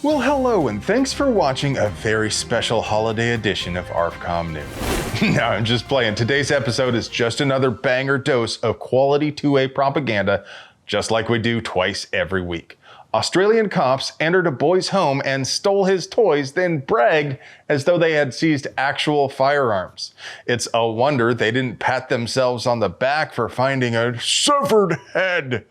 Well, hello, and thanks for watching a very special holiday edition of ARFCOM News. No, I'm just playing. Today's episode is just another banger dose of quality 2A propaganda, just like we do twice every week. Australian cops entered a boy's home and stole his toys, then bragged as though they had seized actual firearms. It's a wonder they didn't pat themselves on the back for finding a severed head.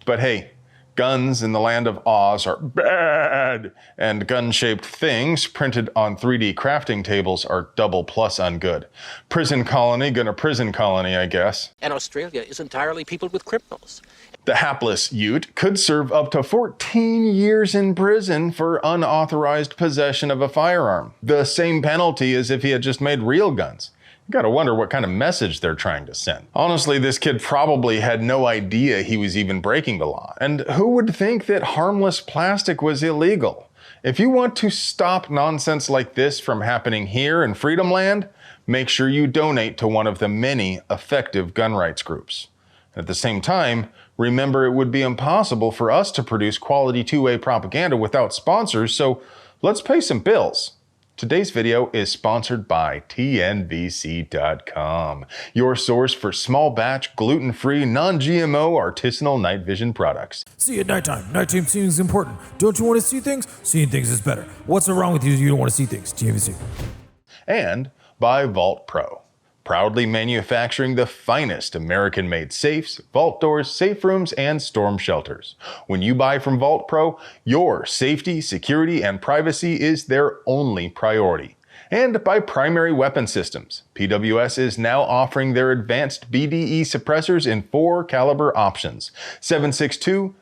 But hey, guns in the land of Oz are bad, and gun-shaped things printed on 3D crafting tables are double plus ungood. Prison colony gonna prison colony, I guess. And Australia is entirely peopled with criminals. The hapless Ute could serve up to 14 years in prison for unauthorized possession of a firearm. The same penalty as if he had just made real guns. You gotta wonder what kind of message they're trying to send. Honestly, this kid probably had no idea he was even breaking the law. And who would think that harmless plastic was illegal? If you want to stop nonsense like this from happening here in Freedom Land, make sure you donate to one of the many effective gun rights groups. At the same time, remember it would be impossible for us to produce quality 2A propaganda without sponsors, so let's pay some bills. Today's video is sponsored by TNVC.com, your source for small batch, gluten-free, non-GMO, artisanal night vision products. See at nighttime. Nighttime seeing is important. Don't you want to see things? Seeing things is better. What's wrong with you? You don't want to see things. TNVC. And by Vault Pro, proudly manufacturing the finest American-made safes, vault doors, safe rooms, and storm shelters. When you buy from Vault Pro, your safety, security, and privacy is their only priority. And by Primary Weapon Systems, PWS is now offering their advanced BDE suppressors in 4 caliber options: 7.62,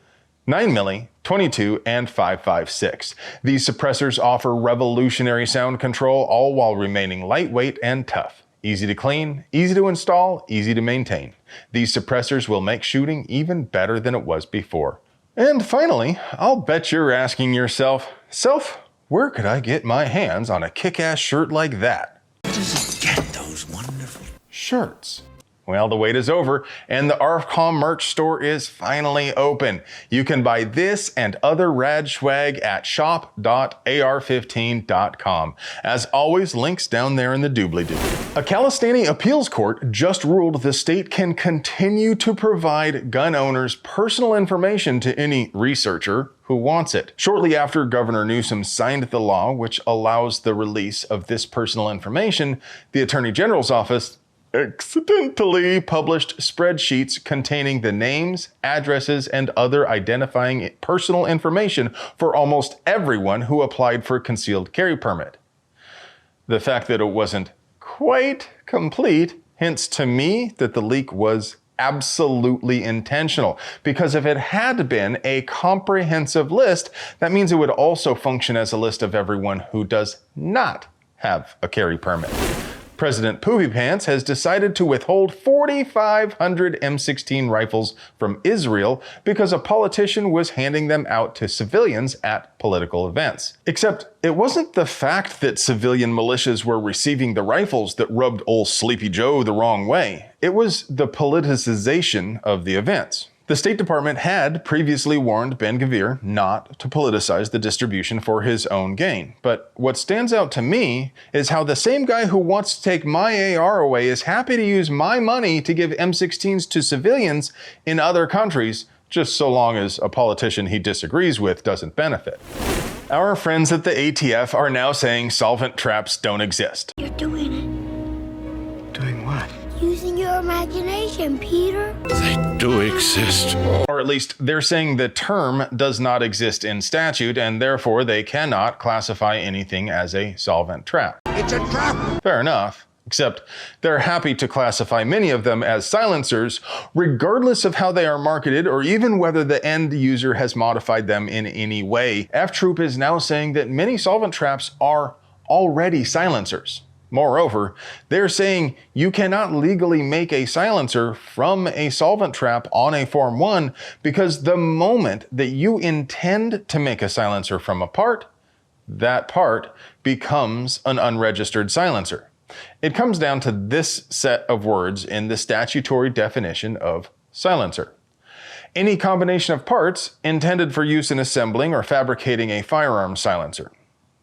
9mm, 22, and 5.56. These suppressors offer revolutionary sound control, all while remaining lightweight and tough. Easy to clean, easy to install, easy to maintain. These suppressors will make shooting even better than it was before. And finally, I'll bet you're asking yourself, where could I get my hands on a kick-ass shirt like that? Where does he get those wonderful shirts? Well, the wait is over, and the ARFCOM merch store is finally open. You can buy this and other rad swag at shop.ar15.com. As always, links down there in the doobly-doo. A Calistani appeals court just ruled the state can continue to provide gun owners personal information to any researcher who wants it. Shortly after Governor Newsom signed the law which allows the release of this personal information, the Attorney General's office accidentally published spreadsheets containing the names, addresses, and other identifying personal information for almost everyone who applied for a concealed carry permit. The fact that it wasn't quite complete hints to me that the leak was absolutely intentional, because if it had been a comprehensive list, that means it would also function as a list of everyone who does not have a carry permit. President Poopy Pants has decided to withhold 4,500 M16 rifles from Israel because a politician was handing them out to civilians at political events. Except it wasn't the fact that civilian militias were receiving the rifles that rubbed old Sleepy Joe the wrong way. It was the politicization of the events. The State Department had previously warned Ben-Gvir not to politicize the distribution for his own gain. But what stands out to me is how the same guy who wants to take my AR away is happy to use my money to give M16s to civilians in other countries, just so long as a politician he disagrees with doesn't benefit. Our friends at the ATF are now saying solvent traps don't exist. You're doing it. Doing what? Using your imagination, Peter. They do exist. Or at least they're saying the term does not exist in statute, and therefore they cannot classify anything as a solvent trap. It's a trap! Fair enough. Except they're happy to classify many of them as silencers, regardless of how they are marketed or even whether the end user has modified them in any way. F-Troop is now saying that many solvent traps are already silencers. Moreover, they're saying you cannot legally make a silencer from a solvent trap on a Form 1 because the moment that you intend to make a silencer from a part, that part becomes an unregistered silencer. It comes down to this set of words in the statutory definition of silencer. any combination of parts intended for use in assembling or fabricating a firearm silencer.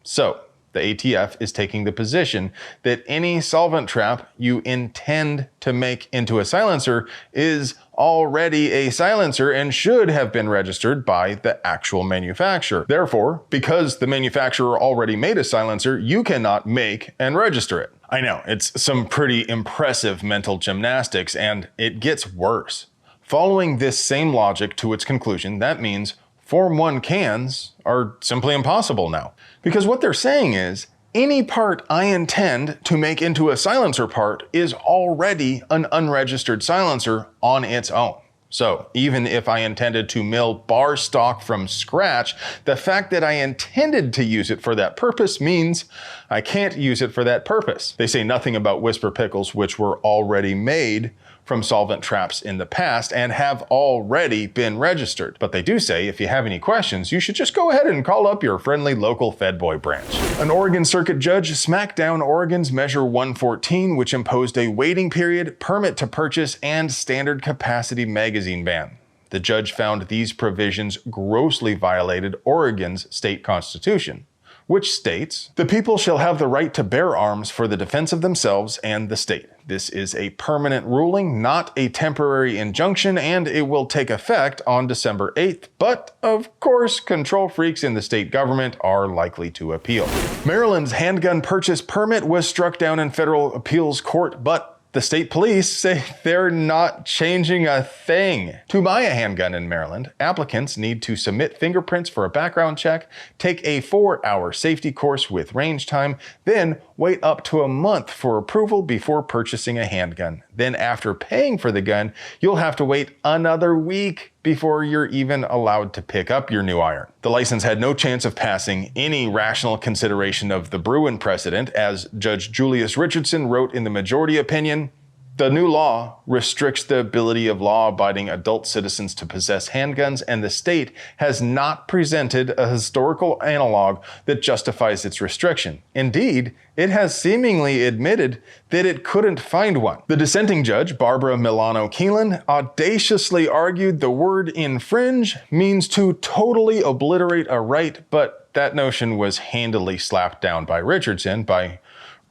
So, the ATF is taking the position that any solvent trap you intend to make into a silencer is already a silencer and should have been registered by the actual manufacturer. Therefore, because the manufacturer already made a silencer, you cannot make and register it. I know, it's some pretty impressive mental gymnastics, and it gets worse. Following this same logic to its conclusion, that means Form 1 cans are simply impossible now. Because what they're saying is, any part I intend to make into a silencer part is already an unregistered silencer on its own. So even if I intended to mill bar stock from scratch, the fact that I intended to use it for that purpose means I can't use it for that purpose. They say nothing about whisper pickles, which were already made from solvent traps in the past and have already been registered. But they do say if you have any questions, you should just go ahead and call up your friendly local Fed Boy branch. An Oregon Circuit judge smacked down Oregon's Measure 114, which imposed a waiting period, permit to purchase, and standard capacity magazine ban. The judge found these provisions grossly violated Oregon's state constitution, which states, "The people shall have the right to bear arms for the defense of themselves and the state. This is a permanent ruling, not a temporary injunction, and it will take effect on December 8th. But, of course, control freaks in the state government are likely to appeal." Maryland's handgun purchase permit was struck down in federal appeals court, but the state police say they're not changing a thing. To buy a handgun in Maryland, applicants need to submit fingerprints for a background check, take a 4-hour safety course with range time, then wait up to a month for approval before purchasing a handgun. Then after paying for the gun, you'll have to wait another week before you're even allowed to pick up your new iron. The license had no chance of passing any rational consideration of the Bruin precedent, as Judge Julius Richardson wrote in the majority opinion, "The new law restricts the ability of law-abiding adult citizens to possess handguns, and the state has not presented a historical analog that justifies its restriction. Indeed, it has seemingly admitted that it couldn't find one." The dissenting judge, Barbara Milano Keelan, audaciously argued the word infringe means to totally obliterate a right, but that notion was handily slapped down by Richardson by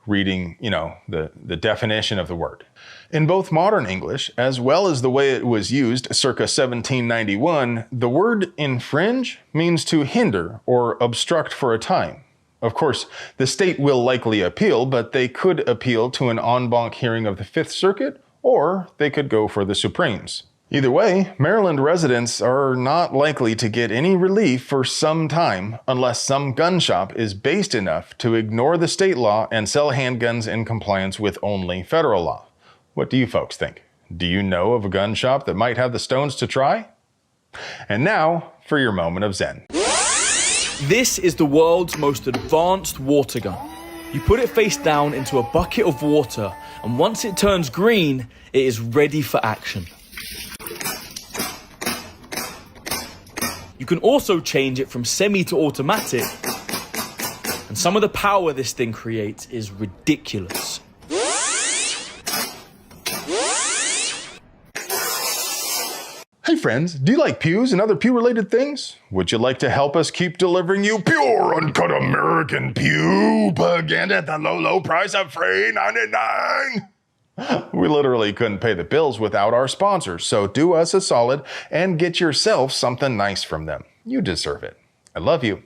reading, the definition of the word. In both modern English, as well as the way it was used circa 1791, the word infringe means to hinder or obstruct for a time. Of course, the state will likely appeal, but they could appeal to an en banc hearing of the Fifth Circuit, or they could go for the Supremes. Either way, Maryland residents are not likely to get any relief for some time unless some gun shop is based enough to ignore the state law and sell handguns in compliance with only federal law. What do you folks think? Do you know of a gun shop that might have the stones to try? And now, for your moment of zen. This is the world's most advanced water gun. You put it face down into a bucket of water, and once it turns green, it is ready for action. You can also change it from semi to automatic, and some of the power this thing creates is ridiculous. Hey friends, do you like pews and other pew-related things? Would you like to help us keep delivering you pure, uncut American pew propaganda at the low, low price of $3.99? We literally couldn't pay the bills without our sponsors, so do us a solid and get yourself something nice from them. You deserve it. I love you.